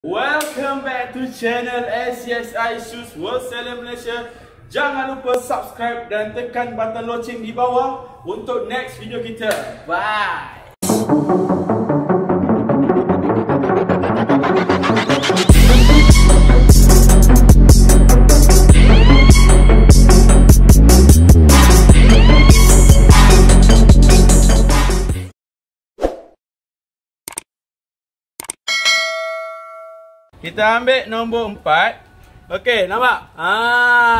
Welcome back to channel SCSI Shoes Wholesaler Malaysia. Jangan lupa subscribe dan tekan button loceng di bawah untuk next video kita. Bye. Kita ambil nombor 4. Okey, nampak?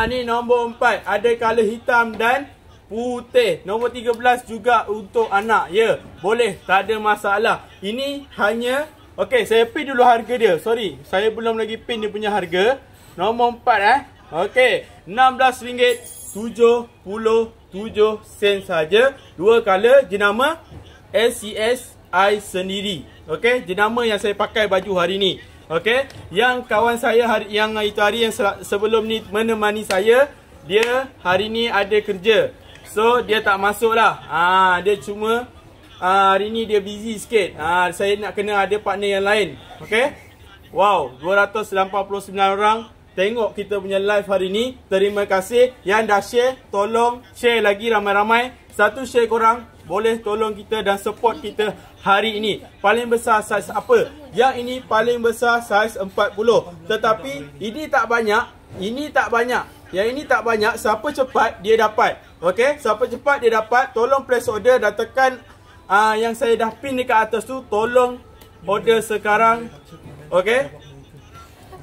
Ni nombor 4. Ada color hitam dan putih. Nombor 13 juga untuk anak. Ya, boleh. Tak ada masalah. Ini hanya... Okey, saya pin dulu harga dia. Sorry, saya belum lagi pin dia punya harga. Nombor 4 Okey, RM16.77 saja. Dua color, jenama SCSI sendiri. Okey, jenama yang saya pakai baju hari ni. Okey, yang kawan saya hari yang sebelum ni menemani saya, dia hari ni ada kerja. So dia tak masuk lah. Dia cuma hari ni dia busy sikit. Saya nak kena ada partner yang lain. Okey. Wow, 289 orang tengok kita punya live hari ni. Terima kasih yang dah share. Tolong share lagi ramai-ramai. Satu share korang boleh tolong kita dan support kita hari ini. Paling besar saiz apa? Yang ini paling besar saiz 40. Tetapi ini tak banyak. Ini tak banyak. Yang ini tak banyak. Siapa cepat dia dapat. Okey, siapa cepat dia dapat. Tolong place order dan tekan yang saya dah pin dekat atas tu. Tolong order sekarang. Okey.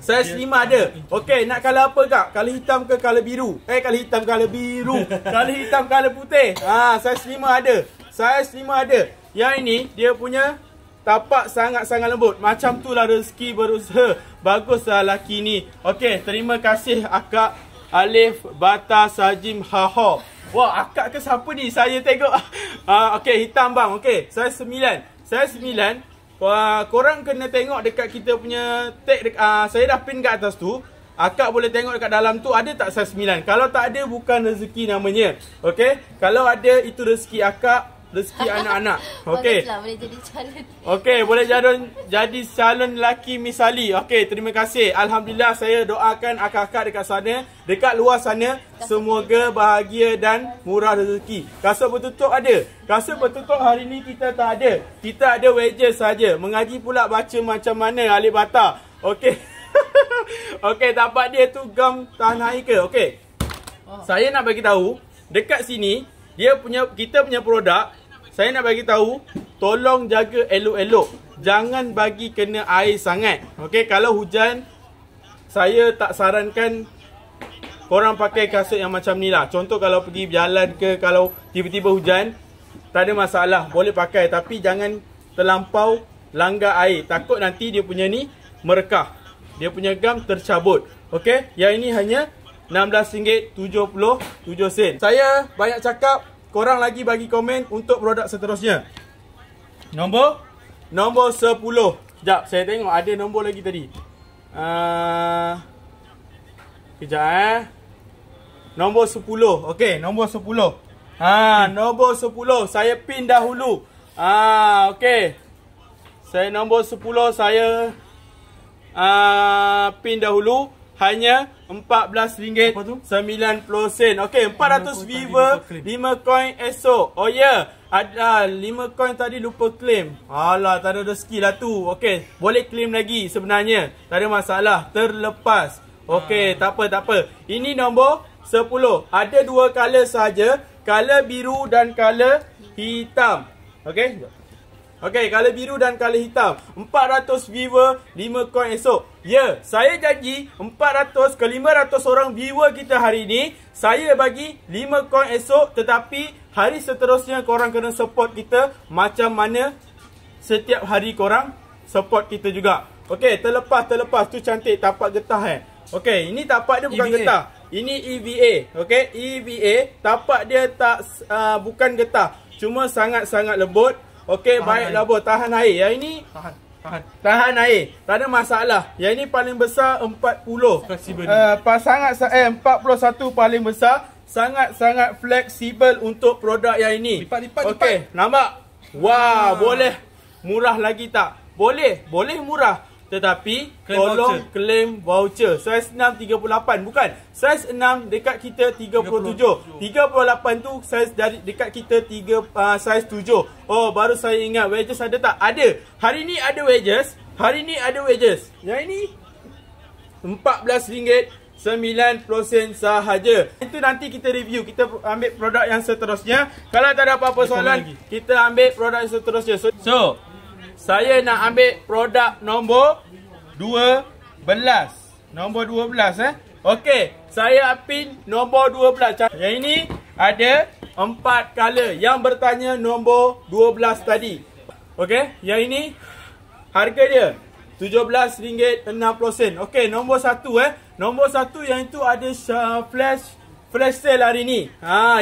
Saiz 5 ada. Okey, nak color apa kak? Color hitam ke color biru? Color hitam, color biru. Color hitam, color putih. Saiz 5 ada. Saiz 5 ada. Yang ini dia punya tapak sangat-sangat lembut. Macam tu lah rezeki berusaha. Baguslah laki ni. Okey, terima kasih akak Alif Bata Sajim Haho. Wah, akak ke siapa ni? Saya tengok. Okey, hitam bang. Okey, saiz 9. Saiz 9. Korang kena tengok dekat kita punya tag. Saya dah pin kat atas tu. Akak boleh tengok dekat dalam tu ada tak saiz 9. Kalau tak ada, bukan rezeki namanya. Okey, kalau ada, itu rezeki akak, rezeki anak-anak. Okey. Boleh jadi calon. Okey, boleh jadi calon lelaki misali. Okey, terima kasih. Alhamdulillah, saya doakan akak-akak dekat sana, dekat luar sana, semoga bahagia dan murah rezeki. Kasut bertutup ada. Kasut bertutup hari ni kita tak ada. Kita ada wedges saja. Mengaji pula baca macam mana Alif Bata. Okey. Okey, tapak dia tu gam tahan air ke? Okey. Saya nak bagi tahu dekat sini kita punya produk. Saya nak bagi tahu, tolong jaga elok-elok. Jangan bagi kena air sangat. Okey, kalau hujan, saya tak sarankan korang pakai kasut yang macam ni lah. Contoh kalau pergi berjalan ke, kalau tiba-tiba hujan, tak ada masalah, boleh pakai. Tapi jangan terlampau langgar air. Takut nanti dia punya ni merekah. Dia punya gam tercabut. Okey, yang ini hanya RM16.77. Saya banyak cakap. Korang lagi bagi komen untuk produk seterusnya. Nombor 10. Sekejap, saya tengok ada nombor lagi tadi. Kejap Nombor 10. Okey, nombor 10. Nombor 10 saya pin dahulu. Okey. Saya nombor 10 saya pin dahulu. Hanya RM14.90. Okey, 400 viewer, 5 coin esok. Oh ya, ada 5 coin tadi lupa claim. Alah, tak ada rezeki lah tu. Okey, boleh claim lagi sebenarnya. Tak ada masalah, terlepas. Okey, tak apa. Ini nombor 10. Ada dua color saja, color biru dan color hitam. Okey. Okey, color biru dan color hitam. 400 viewer, 5 coin esok. Ya, saya janji 400 ke 500 orang viewer kita hari ni, saya bagi 5 coin esok. Tetapi hari seterusnya korang kena support kita macam mana setiap hari korang support kita juga. Okey, terlepas tu cantik tapak getah Okey, ini tapak dia bukan getah. Ini EVA. Okey, EVA. Tapak dia tak bukan getah. Cuma sangat-sangat lembut. Okey, baiklah bos, tahan air. Yang ini tahan air. Tak ada masalah. Yang ini paling besar 40. Fleksibel. 41 paling besar. Sangat-sangat fleksibel untuk produk yang ini. Lipat. Okey, nampak? Wah, boleh murah lagi tak? Boleh murah. tetapi Claim tolong voucher. claim voucher. Saiz 6 38, bukan. Saiz 6 dekat kita 37. 38 tu saiz dari dekat kita saiz 7. Oh, baru saya ingat wedges ada tak? Ada. Hari ni ada wedges. Hari ni ada wedges. Yang ini RM14.90 sahaja. Itu nanti kita review. Kita ambil produk yang seterusnya. Kalau tak ada apa-apa soalan, kita ambil produk yang seterusnya. So, saya nak ambil produk nombor 12. Nombor 12 Okey, saya pin nombor 12. Yang ini ada 4 color. Yang bertanya nombor 12 tadi. Okey, yang ini harga dia RM17.60. Okey, nombor 1 Nombor 1 yang itu ada flash sale hari ni.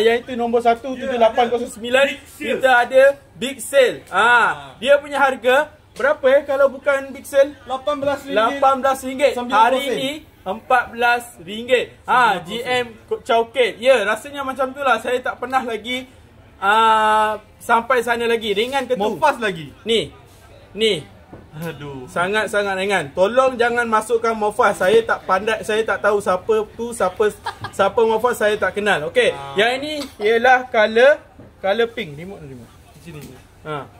Yang itu nombor 1 7809. Kita ada big sale. Dia punya harga berapa kalau bukan big sale? RM18. Hari ni RM14. GM Chowkit. Ya, rasanya macam tu lah. Saya tak pernah lagi sampai sana lagi. Ringan ke tu? Mofas lagi. Ni. Aduh. Sangat-sangat ringan. Tolong jangan masukkan Mofas. Saya tak pandai, saya tak tahu siapa tu, siapa Mofas saya tak kenal. Okey. Yang ini ialah color pink. Remote. Sini.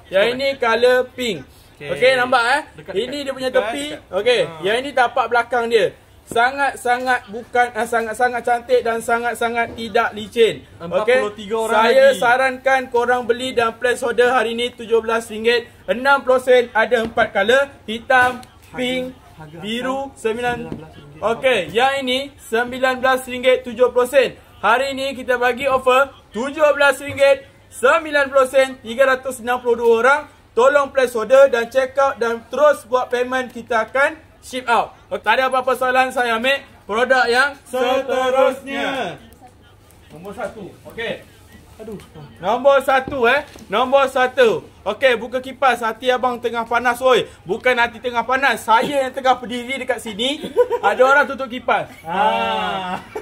Yang ini color pink. Okey, nampak ini dia punya tepi. Okey, yang ini tapak belakang dia. Sangat-sangat sangat-sangat cantik dan sangat-sangat tidak licin. Okey. Saya sarankan korang beli dan place order hari ni RM17. 60% ada 4 color, hitam, pink, biru, 9. Okey, yang ini RM19.70. Hari ni kita bagi offer RM17.90, 362 orang. Tolong place order dan check out dan terus buat payment, kita akan ship out. Tak ada apa-apa soalan, saya ambil produk yang seterusnya. Nombor 1. Okey. Nombor 1 Nombor 1. Okey, buka kipas. Hati abang tengah panas oi. Bukan hati tengah panas, saya yang tengah berdiri dekat sini. Ada orang tutup kipas.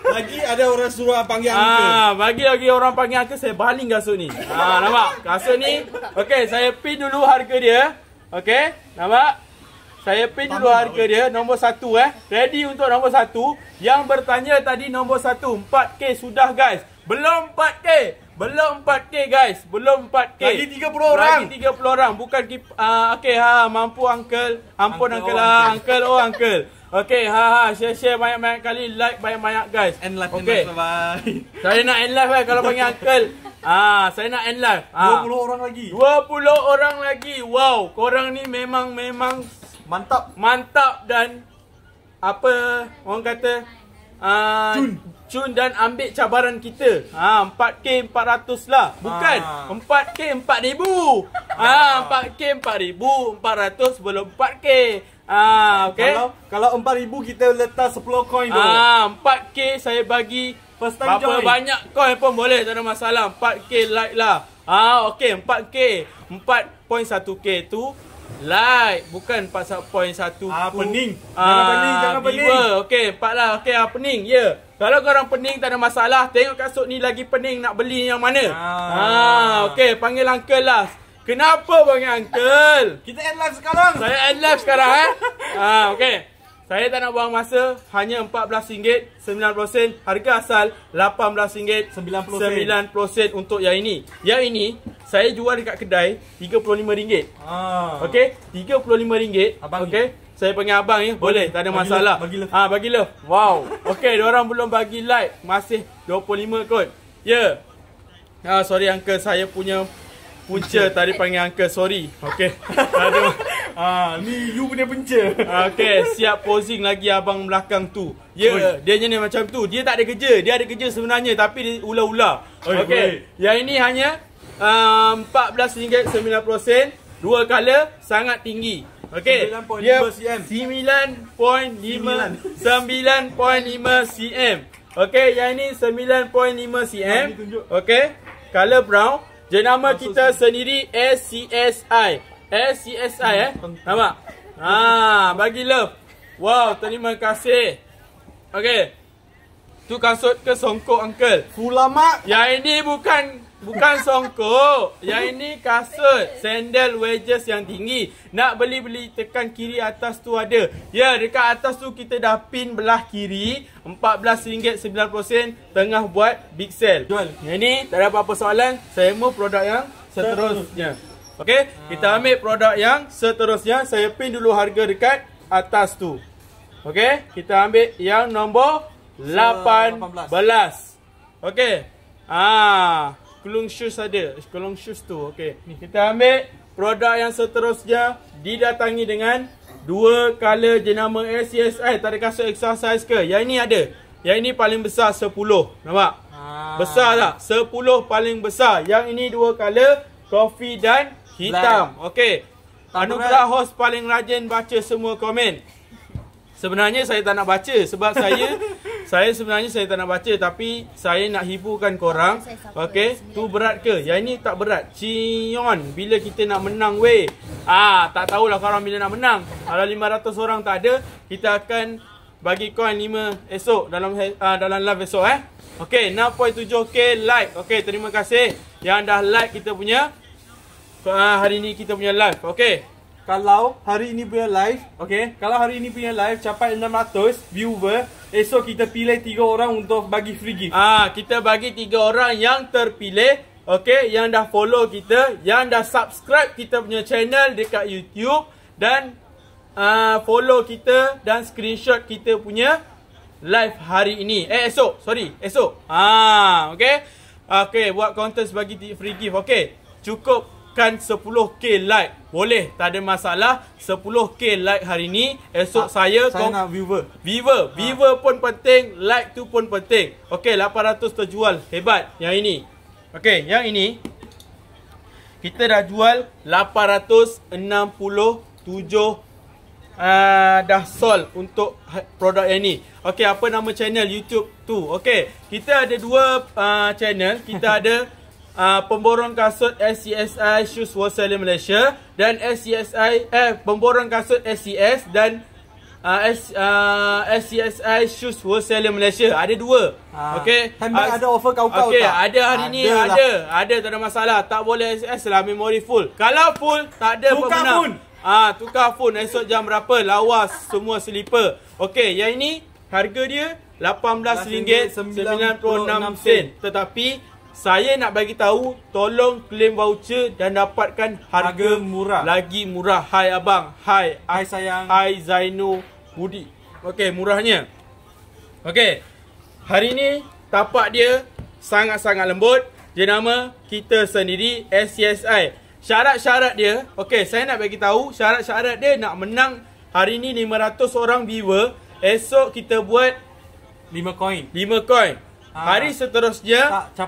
Lagi ada orang suruh panggil uncle. Bagi orang panggil uncle, saya baling kasut ni. Nampak? Kasut ni. Okey, saya pin dulu harga dia. Okey, nampak? Saya pin dulu harga dia. Nombor 1 Ready untuk nombor 1. Yang bertanya tadi nombor 1 4K sudah guys. Belum 4K. Belum 4K guys. Belum 4K. Lagi 30 orang. Lagi 30 orang. Bukan okey, mampu uncle. Ampun uncle lah. Uncle. Okey, share banyak-banyak kali, like banyak-banyak guys. End live. Okey. Bye. Saya nak end live kalau panggil uncle. Saya nak end live. 20 orang lagi. 20 orang lagi. Wow, korang ni memang mantap dan apa orang kata cun dan ambil cabaran kita. 4K 400 lah. Bukan 4K 4000. 4K 4000, 400 belum 4K. Okey. Kalau 4000 kita letak 10 coin tu. 4K saya bagi First time berapa join. banyak coin pun boleh, tak ada masalah. 4K like lah. Okey, 4K 4.1K tu like, bukan 4.1 pening. Jangan pening. Okey, 4 lah. Okey, pening. Ya. Kalau korang pening tak ada masalah. Tengok kasut ni lagi pening, nak beli yang mana? Okey, panggil uncle lah. Kenapa panggil uncle? Kita end live sekarang. Saya end live sekarang okey. Saya tak nak buang masa. Hanya RM14.90. Harga asal RM18.90 untuk yang ini. Yang ini saya jual dekat kedai RM35. Okey, RM35. Okey. Saya panggil abang ya. Boleh, tak ada masalah. Bagi love. Wow. Okey, diorang belum bagi like. Masih 25 kot. Ya. Sorry uncle, saya punya punca tadi panggil uncle, sorry. Okey. Ni you punya punca. Okey, siap posing lagi abang belakang tu. Ya, dia jenis macam tu. Dia tak ada kerja. Dia ada kerja sebenarnya tapi dia ular-ular. Okey. Yang ini hanya RM14.90. 2 color, sangat tinggi. Okey. 9.5 cm. 9.5 cm. Okey, yang ini 9.5 cm. Okey. Color brown. Jenama kita sendiri SCSI. Nampak? Bagi love. Wow, terima kasih. Okey. Tu kasut ke songkok uncle? Ulama. Yang ini bukan Bukan songkok. Yang ini kasut, sandal wedges yang tinggi. Nak beli tekan kiri atas tu ada. Ya, dekat atas tu kita dah pin belah kiri RM14.90, tengah buat big sale. Jual. Yang ni tak ada apa-apa soalan. Saya mau produk yang seterusnya. Okey, kita ambil produk yang seterusnya. Saya pin dulu harga dekat atas tu. Okey, kita ambil yang nombor 18. Okey. Kulung shoes ada. Kulung shoes tu. Okey. Ni kita ambil produk yang seterusnya, didatangi dengan 2 color jenama SCSI. Tak ada kasut extra size ke? Yang ini ada. Yang ini paling besar 10. Nampak? Besar tak? 10 paling besar. Yang ini 2 color, coffee dan hitam. Okey. Anugerah host paling rajin baca semua komen. Sebenarnya saya tak nak baca sebab saya sebenarnya saya tak nak baca, tapi saya nak hiburkan korang. Okey, tu berat ke? Yang ini tak berat. Cion, bila kita nak menang weh. Tak tahulah korang bila nak menang. Kalau 500 orang tak ada, kita akan bagi koin 5 esok dalam live esok Okey, 6.7k like. Okey, terima kasih yang dah like kita punya hari ni kita punya live. Okey. Kalau hari ini punya live, kalau hari ini punya live capai 600 viewer, esok kita pilih 3 orang untuk bagi free gift. Kita bagi 3 orang yang terpilih, okey, yang dah follow kita, yang dah subscribe kita punya channel dekat YouTube dan follow kita dan screenshot kita punya live hari ini. Esok. Okey. Okey, buat kontes bagi free gift. Okey. Cukup 10k like. Boleh, tak ada masalah. 10k like hari ni. Esok saya nak viewer. Viewer pun penting, like tu pun penting. Okey, 800 terjual. Hebat. Yang ini. Okey, yang ini kita dah jual 867 dah sold untuk produk yang ni. Okey, apa nama channel YouTube tu? Okey, kita ada 2 channel. Kita ada pemborong kasut SCSI Shoes Wholesale Malaysia dan pemborong kasut SCS dan SCSI Shoes Wholesale Malaysia. Ada 2. Okey. Handbag ada offer kau-kau tak? Ada hari ni ada, tak ada masalah. Tak boleh SCS lah, memori full. Kalau full tak ada pemenang. Tukar phone esok jam berapa? Lawas semua slipper. Okey, yang ini harga dia RM18.96. Tetapi saya nak bagi tahu, tolong claim voucher dan dapatkan harga murah. Lagi murah. Hai abang, hai sayang, hai Zaino Budi. Okey, murahnya. Okey. Hari ni tapak dia sangat-sangat lembut. Jenama kita sendiri SCSI. Syarat-syarat dia, okey, saya nak bagi tahu syarat-syarat dia nak menang hari ni 500 orang viewer. Esok kita buat 5 koin. Hari seterusnya tak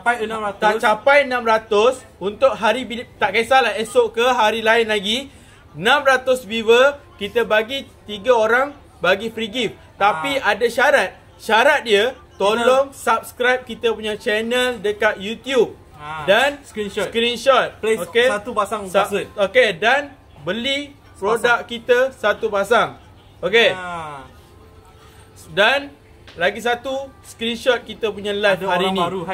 capai 600 untuk hari, tak kisahlah esok ke hari lain lagi, 600 viewer kita bagi 3 orang bagi free gift. Tapi ada syarat. Syarat dia tolong subscribe kita punya channel dekat YouTube dan screenshot. Okey, satu pasang kasut. Okey, dan beli produk kita satu pasang. Okey. Dan lagi satu, screenshot kita punya live ada hari orang ni. Baru,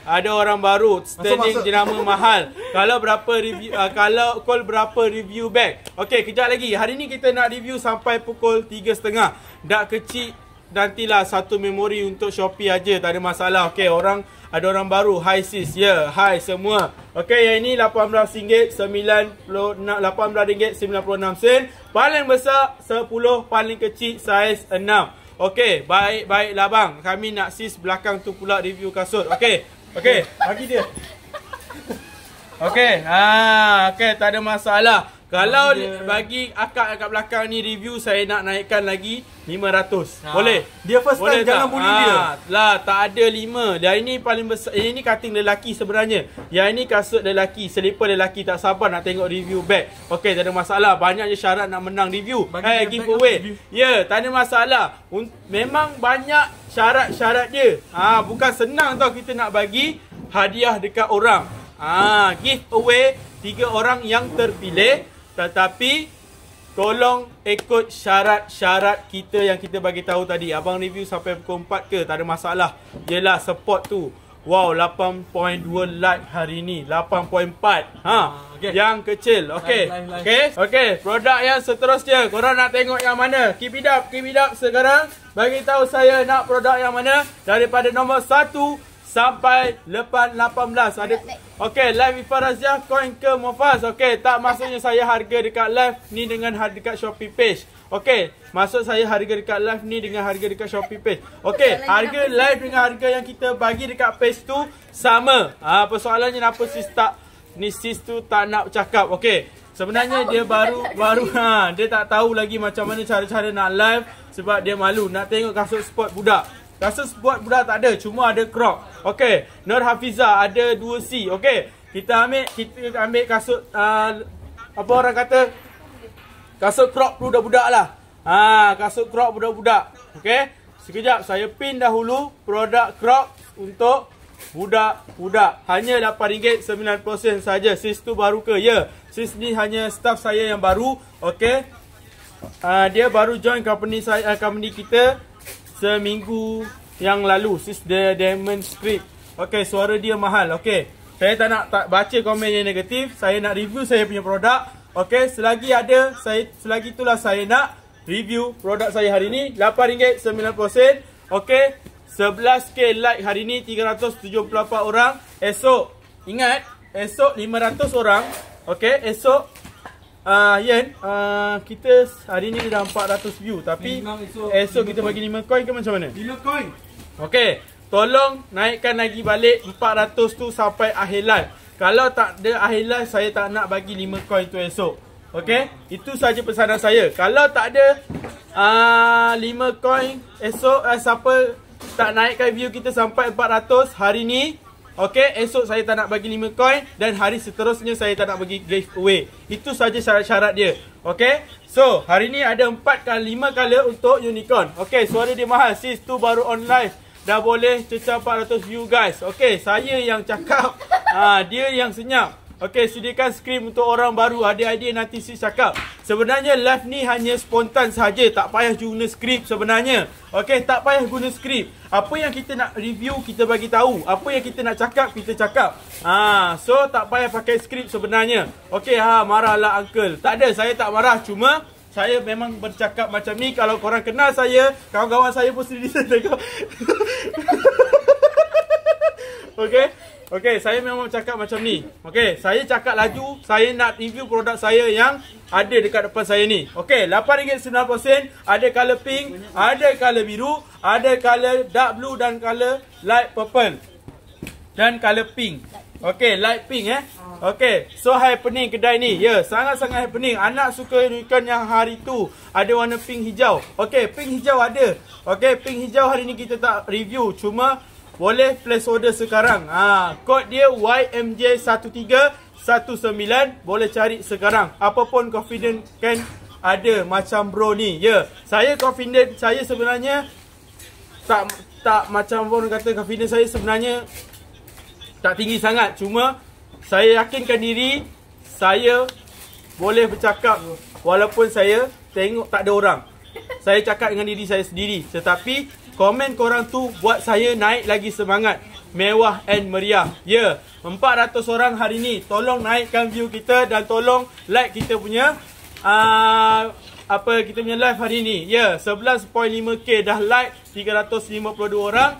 ada orang baru. Standing jenama mahal. Kalau berapa review, kalau call berapa review back. Okey, kejap lagi. Hari ni kita nak review sampai pukul 3.30. Dak kecil nantilah satu memori untuk Shopee aja, tak ada masalah. Okey, ada orang baru. Hi sis. Hi semua. Okey, yang ini RM18.96. Paling besar 10, paling kecil saiz 6. Okey, baiklah bang. Kami nak sis belakang tu pula review kasut. Okey, bagi dia. Okey, tak ada masalah. Kalau bagi akak belakang ni review, saya nak naikkan lagi 500. Boleh? Dia first time, jangan bully dia. Tak ada 5. Yang ini paling besar. Ini cutting lelaki sebenarnya. Yang ini kasut lelaki, selipar lelaki. Tak sabar nak tengok review back. Okey, tak ada masalah. Banyak je syarat nak menang review. Giveaway. Tak ada masalah. Memang banyak syarat-syarat dia. Bukan senang tau kita nak bagi hadiah dekat orang. Giveaway 3 orang yang terpilih. Tetapi tolong ikut syarat-syarat kita yang kita bagi tahu tadi. Abang review sampai pukul 4 ke, tak ada masalah. Yelah, support tu. Wow, 8.2 like hari ni. 8.4. Okay. Yang kecil. Okey. Live. Okey, produk yang seterusnya. Korang nak tengok yang mana? Keep it up sekarang. Bagi tahu saya nak produk yang mana daripada nombor 1 sampai lepas 18. Ada okey, live Ifah Razia coin ke Mofaz? Okey, tak maksudnya saya harga dekat live ni dengan harga dekat Shopee page. Okey, maksud saya harga dekat live ni dengan harga dekat Shopee page. Okey, harga live dengan harga yang kita bagi dekat page tu sama. Persoalannya kenapa sis tu tak nak cakap. Okey, sebenarnya dia baru dia tak tahu lagi macam mana cara-cara nak live sebab dia malu nak tengok kasut sport budak. Kasut sport budak tak ada, cuma ada crop. Okey, Nur Hafiza ada 2C. Okey, kita ambil kasut apa orang kata? Kasut crop budak-budak lah. Kasut crop budak-budak. Okey, sekejap saya pin dahulu produk crop untuk budak-budak. Hanya RM8.90 saja. Sis tu baru ke? Ya, sis ni hanya staff saya yang baru. Okey. Dia baru join company kita seminggu yang lalu. Sis the Diamond Script. Okey, suara dia mahal. Okey, saya tak nak baca komen yang negatif. Saya nak review saya punya produk. Okey, selagi itulah saya nak review produk saya hari ni. RM8.90. Okey, 11k like hari ni, 374 orang. Esok, ingat, esok 500 orang. Okey, esok kita hari ni dah 400 view. Tapi esok kita bagi 5 coin ke macam mana? 5 coin. Okey, tolong naikkan lagi balik 400 tu sampai akhir live. Kalau tak ada akhir live, saya tak nak bagi 5 coin tu esok. Okey, itu saja pesanan saya. Kalau tak ada 5 coin esok, siapa tak naikkan view kita sampai 400 hari ni, okey, esok saya tak nak bagi 5 coin dan hari seterusnya saya tak nak bagi giveaway. Itu saja syarat-syarat dia. Okey, so hari ni ada 5 color untuk unicorn. Okey, suara dia mahal. Sis tu baru on live dah boleh cecah 400 view guys. Okey, saya yang cakap, dia yang senyap. Okey, sediakan skrip untuk orang baru. Ada idea nanti sis cakap. Sebenarnya live ni hanya spontan saja, tak payah guna skrip sebenarnya. Okey, tak payah guna skrip. Apa yang kita nak review kita bagi tahu. Apa yang kita nak cakap kita cakap. So tak payah pakai skrip sebenarnya. Okey, marahlah uncle. Tak ada, saya tak marah, cuma saya memang bercakap macam ni. Kalau korang kenal saya, kawan-kawan saya pun sendiri tengok. Okey. Okey, saya memang cakap macam ni. Okey, saya cakap laju, saya nak review produk saya yang ada dekat depan saya ni. Okey, RM8.90, ada color pink, ada color biru, ada color dark blue dan color light purple. Dan color pink. Okey, light pink Okey, so happening kedai ni. Ya, sangat-sangat happening. Anak suka unicorn yang hari tu ada warna pink hijau. Okey, pink hijau ada. Okey, pink hijau hari ni kita tak review, cuma boleh place order sekarang. Kod dia YMJ1319. Boleh cari sekarang. Apapun confident kan ada macam bro ni. Ya, saya confident. Saya sebenarnya tak macam orang kata confident saya sebenarnya tak tinggi sangat. Cuma saya yakinkan diri saya boleh bercakap walaupun saya tengok tak ada orang. Saya cakap dengan diri saya sendiri. Tetapi komen korang tu buat saya naik lagi semangat. Mewah and meriah. Ya, 400 orang hari ni. Tolong naikkan view kita dan tolong like kita punya kita punya live hari ni. Ya, 11.5k dah like, 352 orang.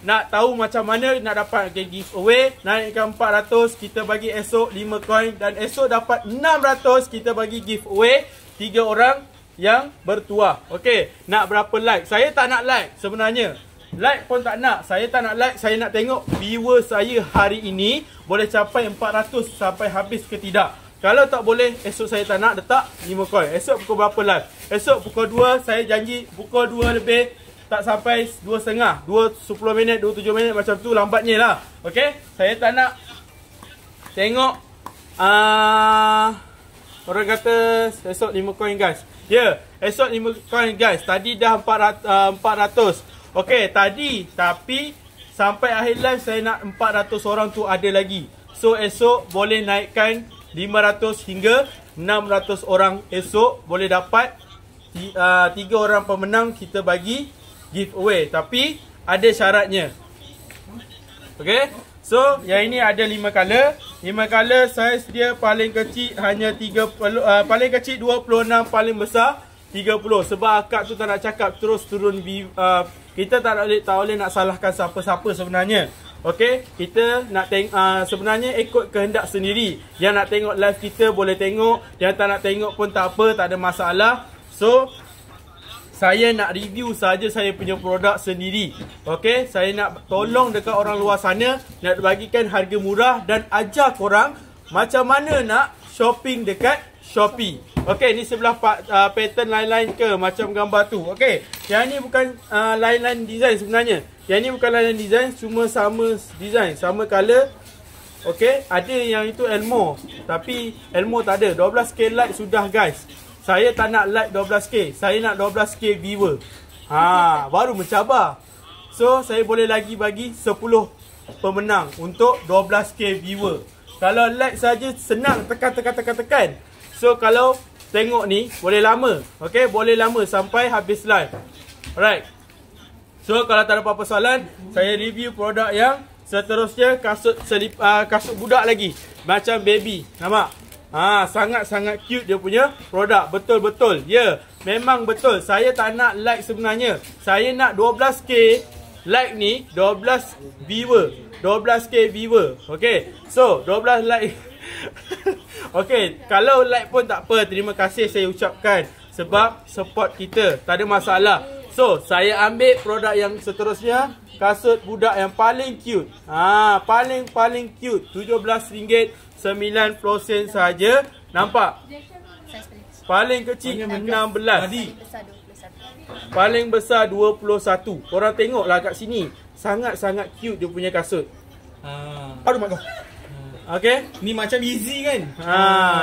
Nak tahu macam mana nak dapat giveaway, naikkan 400, kita bagi esok 5 coin. Dan esok dapat 600, kita bagi giveaway 3 orang yang bertuah. Okey, nak berapa like? Saya tak nak like sebenarnya. Like pun tak nak. Saya tak nak like. Saya nak tengok viewer saya hari ini boleh capai 400 sampai habis ke tidak. Kalau tak boleh, esok saya tak nak letak 5 coin. Esok pukul berapa live? Esok pukul 2, saya janji pukul 2 lebih, tak sampai 2.30, 10 minit, 27 minit macam tu lambatnya lah. Okey, saya tak nak tengok orang kata esok 5 coin guys. Ya, esok 5 coin guys. Tadi dah 400. Okey, tadi. Tapi sampai akhir live saya nak 400 orang tu ada lagi. So esok boleh naikkan 500 hingga 600 orang. Esok boleh dapat 3 orang pemenang kita bagi giveaway. Tapi ada syaratnya. Okay. So, yang ini ada 5 color. 5 color, saiz dia paling kecil hanya 30, paling kecil 26, paling besar 30. Sebab akak tu tak nak cakap terus turun kita tak boleh nak salahkan siapa-siapa sebenarnya. Okay, kita nak tengok sebenarnya ikut kehendak sendiri. Yang nak tengok live kita boleh tengok, yang tak nak tengok pun tak apa, tak ada masalah. So, saya nak review saja saya punya produk sendiri. Okay, saya nak tolong dekat orang luar sana, nak bagikan harga murah dan ajar korang macam mana nak shopping dekat Shopee. Okay, ni sebelah pattern line-line ke macam gambar tu. Okay, yang ni bukan line-line design sebenarnya. Yang ni bukan line-line design, cuma sama design, sama color. Okay, ada yang itu Elmo, tapi Elmo tak ada. 12K like sudah guys. Saya tak nak like 12K. Saya nak 12K viewer. Baru mencabar. So, saya boleh lagi bagi 10 pemenang untuk 12K viewer. Kalau like saja senang, tekan. So, kalau tengok ni, boleh lama. Okay, boleh lama sampai habis live. Alright. So, kalau tak ada apa-apa soalan, saya review produk yang seterusnya. Kasut budak lagi. Macam baby. Nampak? Sangat-sangat cute dia punya produk. Betul-betul. Ya, memang betul. Saya tak nak like sebenarnya. Saya nak 12K like ni, 12 viewer. 12K viewer. Okay. So, 12 like. Okay. Kalau like pun tak apa. Terima kasih saya ucapkan. Sebab support kita. Tak ada masalah. So, saya ambil produk yang seterusnya. Kasut budak yang paling cute. Paling cute. RM17.90 saja. Nampak? Paling kecil 16. Paling besar 21. Korang tengoklah kat sini. Sangat-sangat cute dia punya kasut. Aduh mak kau. Okay. Ni macam Yeezy kan?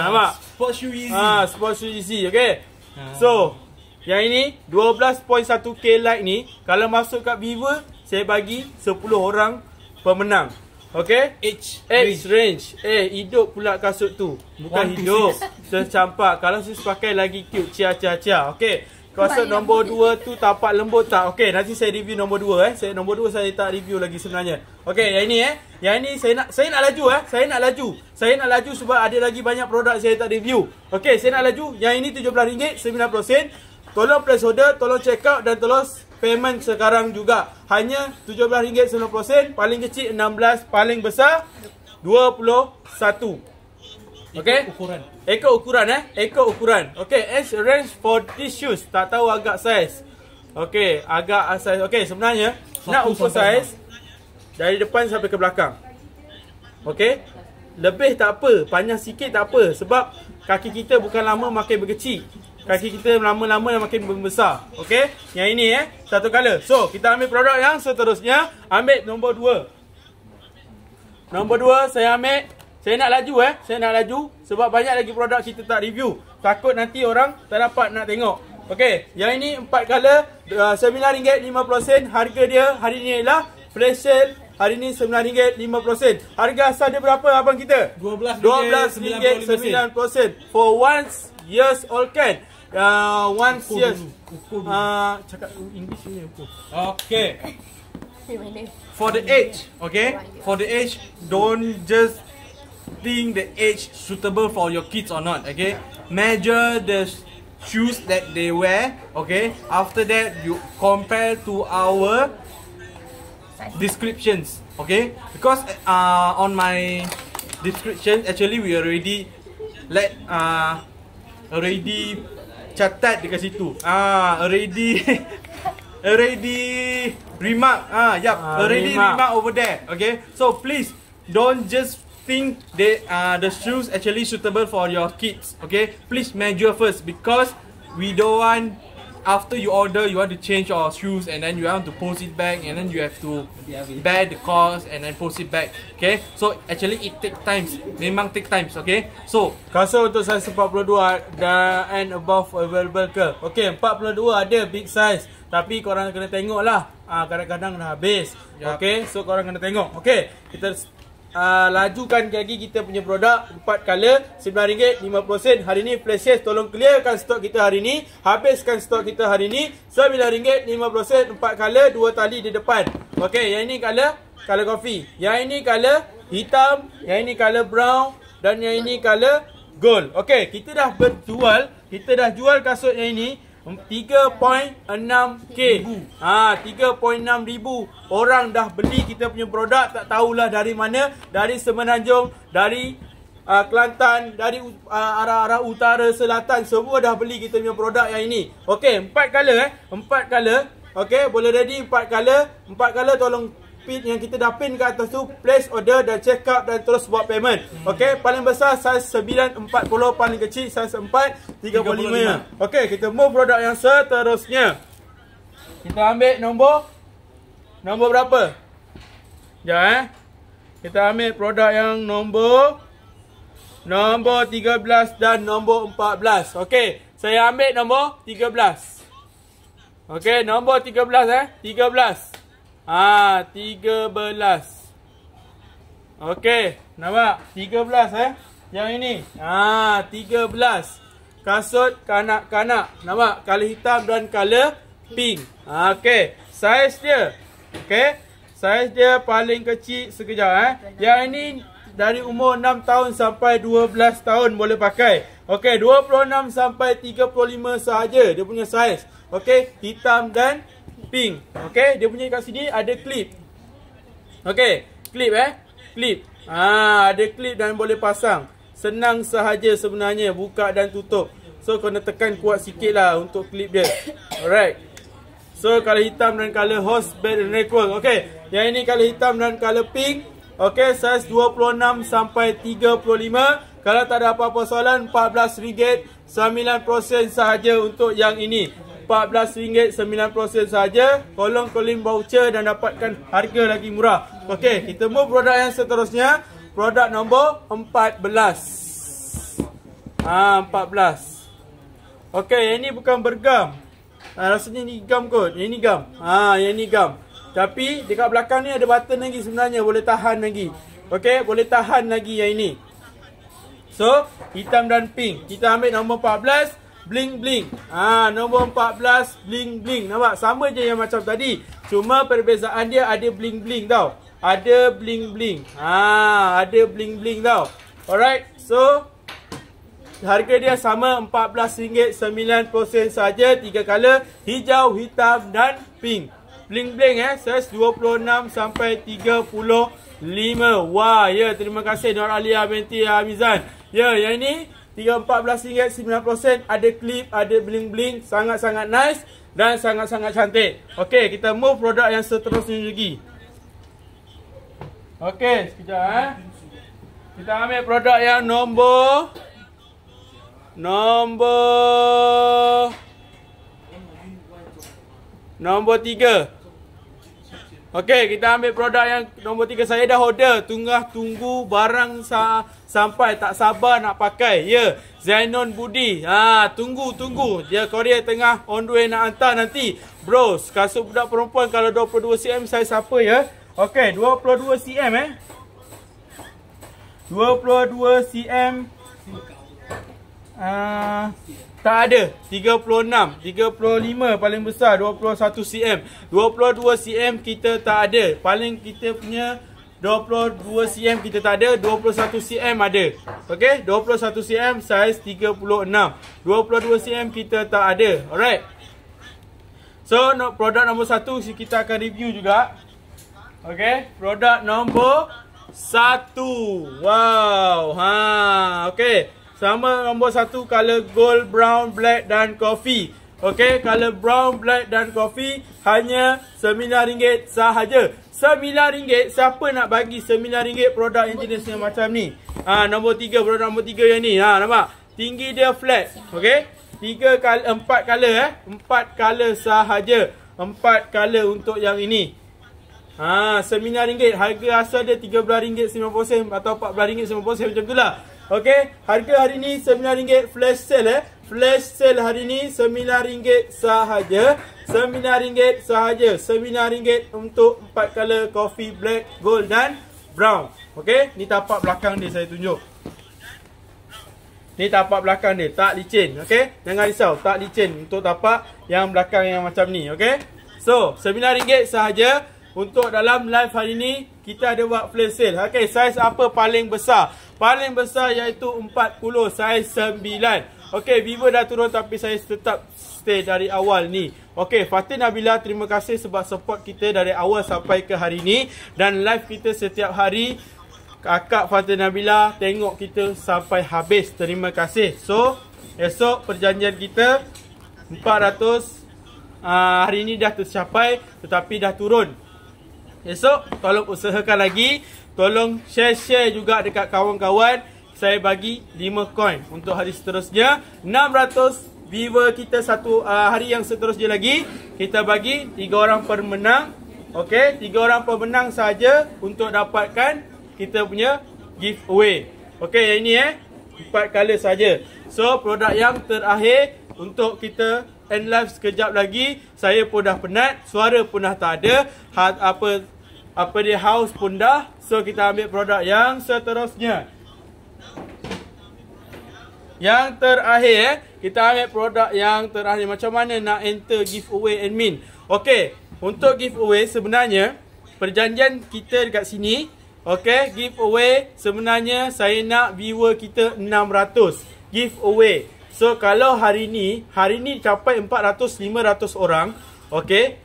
Nampak? Sport shoe Yeezy. Sport shoe Yeezy. Okay. So, yang ini 12.1K like ni, kalau masuk kat viewer, saya bagi 10 orang pemenang. Okay? Age range. Hidup pula kasut tu. Bukan hidup. Tercampak. Kalau sis pakai lagi cute. Cia. Okay. Kasut nombor 2 tu tapak lembut tak? Okay, nanti saya review nombor 2 nombor 2 saya tak review lagi sebenarnya. Okay, yang ini yang ini saya nak laju Saya nak laju sebab ada lagi banyak produk saya tak review. Okay, saya nak laju. Yang ini RM17.90. Tolong place order, tolong check out dan tolong payment sekarang juga. Hanya RM17.90. Paling kecil 16, paling besar 21. Okay. Ekor ukuran. Okay, age range for this shoes. Tak tahu agak saiz. Okay, agak saiz. Okay, sebenarnya nak ukur saiz dari depan sampai ke belakang. Okay. Lebih tak apa, panjang sikit tak apa. Sebab kaki kita bukan lama makin berkecil. Kaki kita lama-lama makin membesar. Okay. Yang ini satu color. So, kita ambil produk yang seterusnya. Ambil nombor 2. Nombor 2 saya ambil. Saya nak laju Saya nak laju. Sebab banyak lagi produk kita tak review. Takut nanti orang tak dapat nak tengok. Okay. Yang ini 4 color. RM9.50. Harga dia hari ni ialah flash sale. Hari ni RM9.50. Harga asal dia berapa abang kita? RM12.90. For 1 years old kan? 1 years. Cakap English ni ukur. Okay. For the age, okay? For the age, don't just think the age suitable for your kids or not, okay? Measure the shoes that they wear, okay? After that, you compare to our descriptions, okay? Because on my description, actually we already catat dekat situ. Already remark. Already remark over there. Okay. So please don't just think that the shoes actually suitable for your kids. Okay. Please measure first because we don't want after you order you want to change your shoes and then you want to post it back and then you have to bear the cost and then post it back. Okay. So actually it take times. Memang take times. Okay. So kasut untuk size 42 and above available ke? Okay, 42 ada big size. Tapi korang kena tengok lah. Kadang-kadang dah habis. Okay. So korang kena tengok. Okay. Kita lajukan lagi kita punya produk 4 color RM9.50. Hari ni flash sale, tolong clearkan stok kita hari ni, habiskan stok kita hari ni. RM9.50 4 color, 2 tali di depan. Okey, yang ini color color coffee. Yang ini color hitam, yang ini color brown dan yang ini color gold. Okey, kita dah jual kasut yang ini 3.6k. 3.6 ribu orang dah beli kita punya produk. Tak tahulah dari mana, dari Semenanjung, dari Kelantan, dari arah utara, selatan, semua dah beli kita punya produk yang ini. Okey, 4 color 4 color. Okey, boleh ready 4 color. 4 color tolong pin yang kita dah pin kat atas tu, place order dan check up dan terus buat payment. Okey, paling besar saiz 940, paling kecil saiz 4 35. Okey, kita move produk yang seterusnya. Kita ambil nombor berapa? Sekejap Kita ambil produk yang nombor 13 dan nombor 14. Okey, saya ambil nombor 13. Okey, nombor 13 13. 13. Okey, nampak? 13 yang ini. 13. Kasut kanak-kanak. Nampak? Color hitam dan color pink. Okey, saiz dia. Okey, saiz dia paling kecil sekejap Yang ini dari umur 6 tahun sampai 12 tahun boleh pakai. Okey, 26 sampai 35 sahaja dia punya saiz. Okey, hitam dan pink. Okey, dia punya kat sini ada klip. Okey, klip klip. Ada klip dan boleh pasang. Senang sahaja sebenarnya buka dan tutup. So kena tekan kuat sikit lah untuk klip dia. Alright. So color hitam dan color hose bed and network. Okey, yang ini color hitam dan color pink. Okey, saiz 26 sampai 35. Kalau tak ada apa-apa soalan, RM14.9 sahaja untuk yang ini. RM14.9 sahaja. Tolong claim voucher dan dapatkan harga lagi murah. Okey, kita move produk yang seterusnya. Produk nombor 14. 14. Okey, yang ini bukan bergam. Rasanya ni gam kot. Yang ni gam. Yang ni gam. Tapi dekat belakang ni ada button lagi sebenarnya. Boleh tahan lagi. Okey, boleh tahan lagi yang ini. So, hitam dan pink. Kita ambil nombor 14. Bling bling. Nombor 14 bling bling. Nampak? Sama je yang macam tadi. Cuma perbezaan dia ada bling bling tau. Ada bling bling. Ada bling bling tau. Alright. So, harga dia sama RM14.9 saja. 3 color, hijau, hitam dan pink. Bling bling saiz 26 sampai 35. Wah, ya, terima kasih Nur Alia binti Amizan. Ya, yang ini RM14.9. Ada klip, ada bling-bling. Sangat-sangat nice dan sangat-sangat cantik. Okey, kita move produk yang seterusnya lagi. Okey, sekejap Kita ambil produk yang nombor 3. Okey, kita ambil produk yang nombor 3. Saya dah order. Tunggu barang sampai. Tak sabar nak pakai. Ya, Zainon Budi. Tunggu. Dia Korea tengah on the way nak hantar nanti. Bros, kasut budak perempuan kalau 22 cm saiz apa ya? Okey, 22 cm 22 cm. Tak ada. 36, 35 paling besar. 21 cm. 22 cm kita tak ada. Paling kita punya 22 cm kita tak ada. 21 cm ada. Okey, 21 cm saiz 36. 22 cm kita tak ada. Alright. So, produk nombor 1 kita akan review juga. Okey, produk nombor 1. Wow. Okey. Sama nombor 1 color gold, brown, black dan coffee. Okey, color brown, black dan coffee hanya RM9 sahaja. RM9. Siapa nak bagi RM9 produk yang jenisnya macam ni? Nombor 3, produk nombor 3 yang ni. Nampak? Tinggi dia flat. Okey? 4 color 4 color sahaja. 4 color untuk yang ini. RM9. Harga asal dia RM13.90 atau RM14.90 macam tu lah. Okey, harga hari ni RM9 flash sale Flash sale hari ni RM9 sahaja. RM9 sahaja. RM9 untuk 4 color coffee, black, gold dan brown. Okey, ni tapak belakang dia saya tunjuk. Ni tapak belakang dia, tak licin. Okey, jangan risau, tak licin untuk tapak yang belakang yang macam ni. Okey, so RM9 sahaja untuk dalam live hari ni. kita ada buat flash sale. Okey, saiz apa paling besar? Paling besar iaitu 40, saiz 9. Okey, Vivo dah turun tapi saya tetap stay dari awal ni. Okey, Fatin Nabila, terima kasih sebab support kita dari awal sampai ke hari ni. Dan live kita setiap hari, Kakak Fatin Nabila tengok kita sampai habis. Terima kasih. So, esok perjanjian kita 400 hari ni dah tercapai tetapi dah turun. Esok tolong usahakan lagi, tolong share juga dekat kawan-kawan. Saya bagi 5 coin untuk hari seterusnya. 600 viewer kita satu hari yang seterusnya lagi. Kita bagi 3 orang pemenang. Okey, 3 orang pemenang saja untuk dapatkan kita punya giveaway. Okey, yang ini 4 kali saja. So, produk yang terakhir untuk kita end live sekejap lagi. Saya pun dah penat, suara pun dah tak ada, apa dia house pun dah. So kita ambil produk yang seterusnya. Yang terakhir kita ambil produk yang terakhir. Macam mana nak enter giveaway admin? Okey, untuk giveaway sebenarnya perjanjian kita dekat sini. Okey, giveaway sebenarnya saya nak viewer kita 600 giveaway. So kalau hari ni capai 400-500 orang, okey,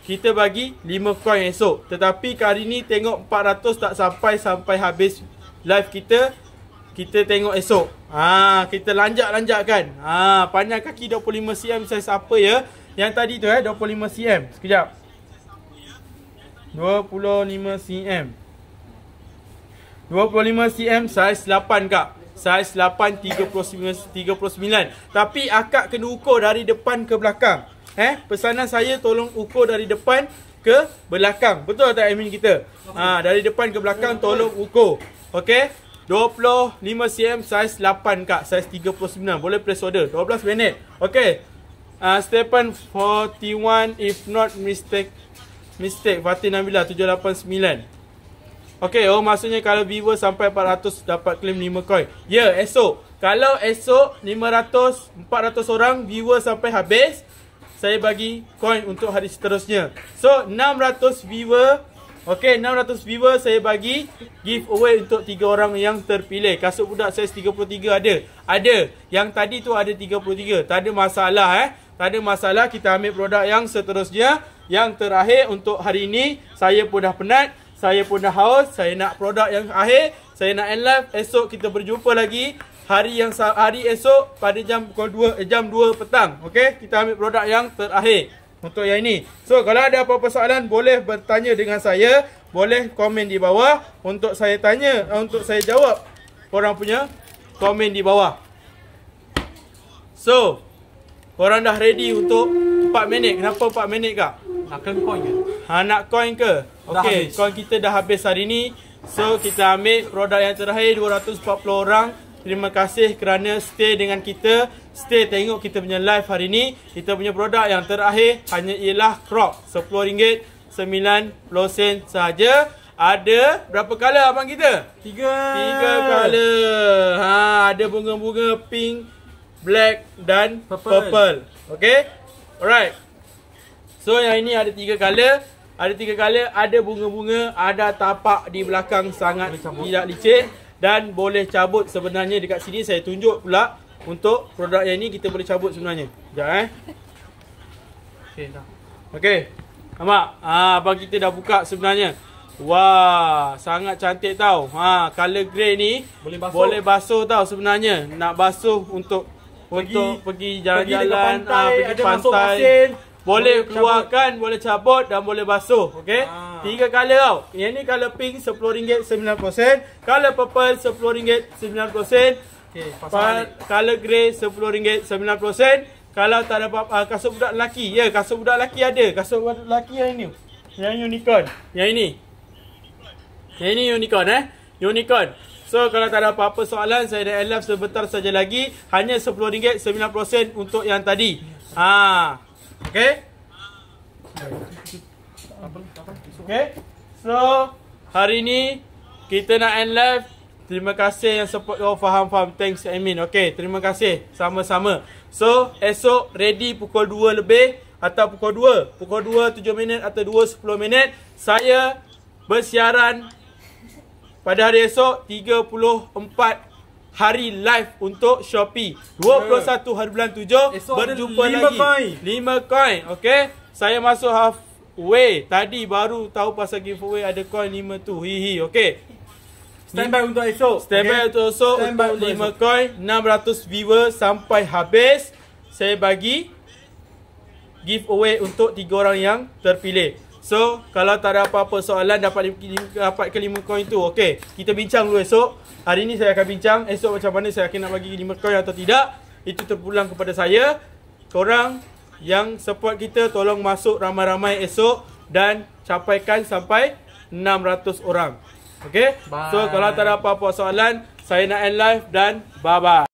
kita bagi 5 coin esok. Tetapi hari ni tengok 400 tak sampai habis live kita. Kita tengok esok. Kita lanjak-lanjakkan. Panjang kaki 25 cm saiz apa ya? Yang tadi tu 25 cm. Sekejap. 25 cm. 25 cm saiz 8 kak. Saiz 8 39. Tapi akak kena ukur dari depan ke belakang. Pesanan saya tolong ukur dari depan ke belakang. Betul tak admin kita? Dari depan ke belakang tolong ukur. Okey. 25 cm saiz 8 kak. Saiz 39. Boleh place order. 12 minit. Okey. Stephen 41 if not mistake. Fatin Nabila 789. Okey, maksudnya kalau viewer sampai 400 dapat claim 5 coin. Ya, esok. Kalau esok 400 orang viewer sampai habis, saya bagi coin untuk hari seterusnya. So, 600 viewer. Okey, 600 viewer saya bagi giveaway untuk 3 orang yang terpilih. Kasut budak saiz 33 ada. Ada. Yang tadi tu ada 33. Tak ada masalah Tak ada masalah, kita ambil produk yang seterusnya. Yang terakhir untuk hari ini, saya pun dah penat. Saya pun dah haus, saya nak produk yang akhir, saya nak end live. Esok kita berjumpa lagi hari esok pada jam 2 petang. Okey, kita ambil produk yang terakhir untuk yang ini. So, kalau ada apa-apa soalan boleh bertanya dengan saya, boleh komen di bawah untuk saya tanya, untuk saya jawab korang punya komen di bawah. So, korang dah ready untuk 4 minit. Kenapa 4 minit kak? Nak claim coin ke? Nak coin ke? Okey, coin kita dah habis hari ni. So, kita ambil produk yang terakhir 240 orang. Terima kasih kerana stay dengan kita. Stay tengok kita punya live hari ni. Kita punya produk yang terakhir hanya ialah crop. RM10.90 saja. Ada berapa color abang kita? 3 color. Ada bunga-bunga pink, black dan purple. Okey? Alright. So yang ini ada 3 color. Ada bunga-bunga, ada tapak di belakang sangat tidak licin dan boleh cabut sebenarnya. Dekat sini saya tunjuk pula untuk produk yang ini kita boleh cabut sebenarnya. Sekejap Okey dah. Okey. Nampak? Abang kita dah buka sebenarnya. Wah, sangat cantik tau. Color grey ni boleh basuh tau sebenarnya. Nak basuh untuk pergi jalan-jalan, pergi pantai. Boleh keluarkan, boleh cabut dan boleh basuh. Okey. 3 color tau. Yang ni color pink RM10.90. Color purple RM10.90. Okey, color grey RM10.90. Kalau tak ada kasut budak lelaki. Ya, kasut budak lelaki ada. Kasut budak lelaki yang ini. Yang unicorn. Yang ini. Yang ini unicorn Unicorn. So kalau tak ada apa-apa soalan, saya dah live sebentar saja lagi. Hanya RM10.90 untuk yang tadi. Okay. Okay. So hari ni kita nak end live. Terima kasih yang support. Faham. Thanks admin. Okay, terima kasih. Sama-sama. So esok ready pukul 2 lebih atau pukul 2 7 minit atau 2 10 minit. Saya bersiaran pada hari esok 34 hari live untuk Shopee. 21 hari bulan 7 esok berjumpa ada 5 lagi. coin. 5 coin, okey. Saya masuk halfway. Tadi baru tahu pasal giveaway ada coin 5 tu. Hihi, okey. Standby untuk esok. Standby untuk esok Standby untuk untuk 5 coin, 600 viewer sampai habis. Saya bagi giveaway untuk 3 orang yang terpilih. So, kalau tak ada apa-apa soalan dapat ke 5 coin tu. Okey, kita bincang dulu esok. Hari ni saya akan bincang esok macam mana saya akan nak bagi 5 coin atau tidak. Itu terpulang kepada saya. Korang yang support kita tolong masuk ramai-ramai esok dan capaikan sampai 600 orang. Okey? So, kalau tak ada apa-apa soalan, saya nak end live dan bye-bye.